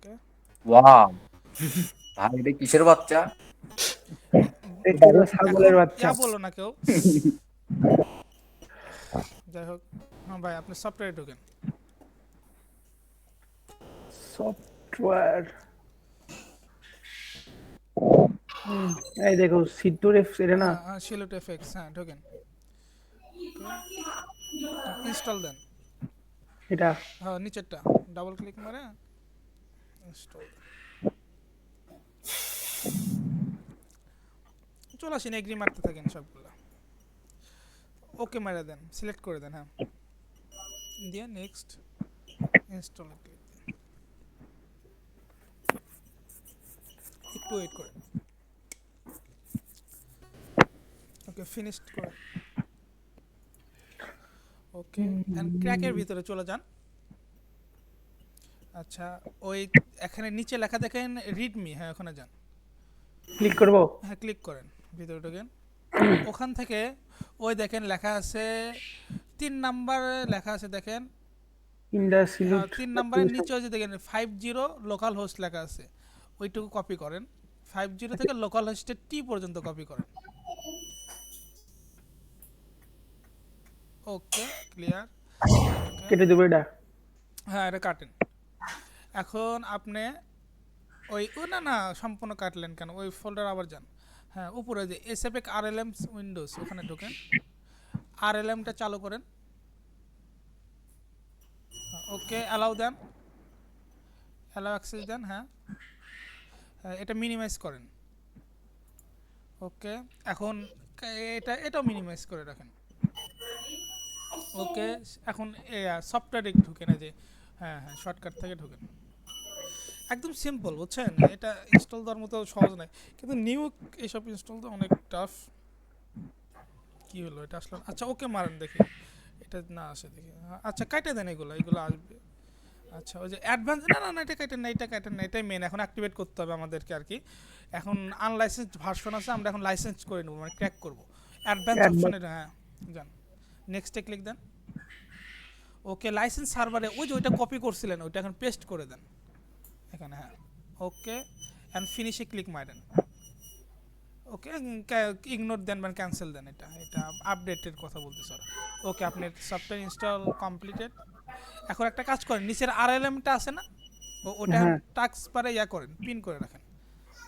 Okay wow ভাই এটা কিসের বাচ্চা? এটা হলো এখন ছাগলের বাচ্চা। ইয়া বলো না কেউ, যাই হোক। হ্যাঁ ভাই আপনি সফটওয়্যারে ঢোকেন। সফটওয়্যার। এই দেখো সিটুর এফ এটা না। হ্যাঁ হ্যাঁ শিলুট এফএক্স, হ্যাঁ ঢোকেন। ওকে ইনস্টল দেন। এটা হ্যাঁ নিচেরটা ডাবল ক্লিক মারে ইনস্টল দেন। চলে আসেন, এগ্রি মারতে থাকেন সবগুলো। ওকে মারা দেন, সিলেক্ট করে দেন, হ্যাঁ দিয়ে নেক্সট ইনস্টল ক্লিক দেন। একটু ওয়েট করেন। ওকে ফিনিশড করেন। ওকে এন্ড ক্র্যাকের ভিতরে চলে যান। আচ্ছা ওই এখানে নিচে লেখা দেখেন রিডমি, হ্যাঁ ওখানে যান। ক্লিক করব। হ্যাঁ ক্লিক করেন, ভিতরে ঢোকেন। ওখান থেকে ওই দেখেন লেখা আছে 3 নাম্বারে লেখা আছে দেখেন। ইন্ডাস হ্যাঁ সিলুট। 3 নাম্বারের নিচে ওই যে দেখেন 50 লোকাল হোস্ট লেখা আছে, ওইটুকু কপি করেন। 50 থেকে লোকাল হোস্টের টি পর্যন্ত কপি করেন। Okay clear. ওকে কেটে দেবো এটা। হ্যাঁ এটা কাটেন। এখন আপনি ওই ও না না সম্পূর্ণ কাটলেন কেন, ওই ফোল্ডার আবার যান। হ্যাঁ উপরে যে এসএফএক আরএলএম উইন্ডোজ ওখানে ঢোকেন, আরএলএমটা চালু করেন। ওকে অ্যালাউ দেন, অ্যালাউ অ্যাক্সেস দেন। হ্যাঁ এটা মিনিমাইজ করেন। ওকে এখন এটাও মিনিমাইজ করে রাখেন। ওকে এখন সফটওয়্যারে ঢুকেন, এই যে হ্যাঁ হ্যাঁ শর্টকাট থেকে ঢুকেন। একদম সিম্পল বুঝছেন, এটা ইনস্টল দেওয়ার মতো সহজ নয়, কিন্তু নিউ এইসব ইনস্টল তো অনেক টাফ। কি হলো এটা আসলে, আচ্ছা ওকে মারেন দেখি এটা না আসে দেখি। আচ্ছা কাটে দেন, এগুলো এগুলো আসবে। আচ্ছা ওই যে অ্যাডভান্স, না না না এটা কাটেন না, এটা কাটেন না, এটাই মেন এখন অ্যাক্টিভেট করতে হবে আমাদেরকে আর কি। এখন আনলাইসেন্সড ভার্সন আছে, আমরা এখন লাইসেন্স করে নেবো, মানে ক্র্যাক করবো। অ্যাডভান্স একবার অপশনে হ্যাঁ যান, নেক্সটে ক্লিক দেন। ওকে লাইসেন্স সার্ভারে ওই যে ওইটা কপি করছিলেন ওইটা এখন পেস্ট করে দেন এখানে, হ্যাঁ ওকে অ্যান্ড ফিনিশে ক্লিক মারেন। ওকে ইগনোর দেন মানে ক্যান্সেল দেন, এটা এটা আপডেটের কথা বলতে স্যার। ওকে আপনার সফটওয়্যার ইনস্টল কমপ্লিটেড। এখন একটা কাজ করেন, নিচের আরএলএমটা আছে না, ওটা হ্যাঁ টাস্ক বারে ইয়া করেন, পিন করে রাখেন।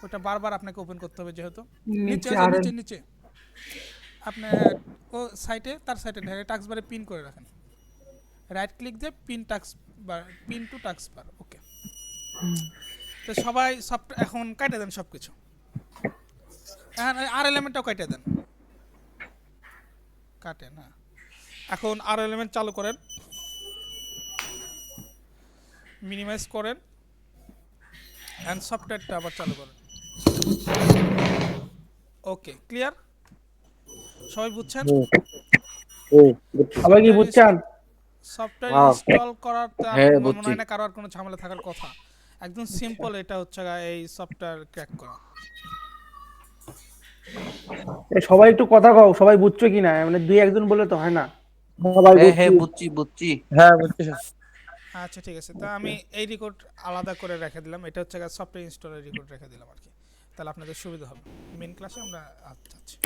ওটা বারবার আপনাকে ওপেন করতে হবে যেহেতু। নিচে নিচে ওই যে আর নিচে নিচে আপনার ও সাইটে, তার সাইটে টাস্ক বারে পিন করে রাখেন। রাইট ক্লিক দিয়ে pin task bar, pin to task বার। ওকে তো সবাই সফট এখন কাটে দেন সব কিছু। এখন আর এলিমেন্টটাও কাটে দেন, কাটেন। হ্যাঁ এখন আর এলিমেন্ট চালু করেন, মিনিমাইজ করেন অ্যান্ড সফটওয়্যারটা আবার চালু করেন। ওকে ক্লিয়ার, সবাই বুঝছেন? সবাই কি বুঝছেন? সফটওয়্যার ইনস্টল করার আর হ্যাঁ মনে বুঝছি। হয় না কারো আর কোনো ঝামেলা থাকার কথা। একদম সিম্পল, এটা হচ্ছে এই সফটওয়্যার ক্র্যাক করা। সবাই একটু কথা কও, সবাই বুঝছো কিনা, মানে দুই একজন বলে তো হয় না। হ্যাঁ হ্যাঁ বুঝছি বুঝছি। হ্যাঁ বুঝছি স্যার। আচ্ছা ঠিক আছে, তা আমি এই রেকর্ড আলাদা করে রেখে দিলাম, এটা হচ্ছে সফটওয়্যার ইনস্টলের রেকর্ড রেখে দিলাম আর কি, তাহলে আপনাদের সুবিধা হবে। মেন ক্লাসে আমরা আচ্ছা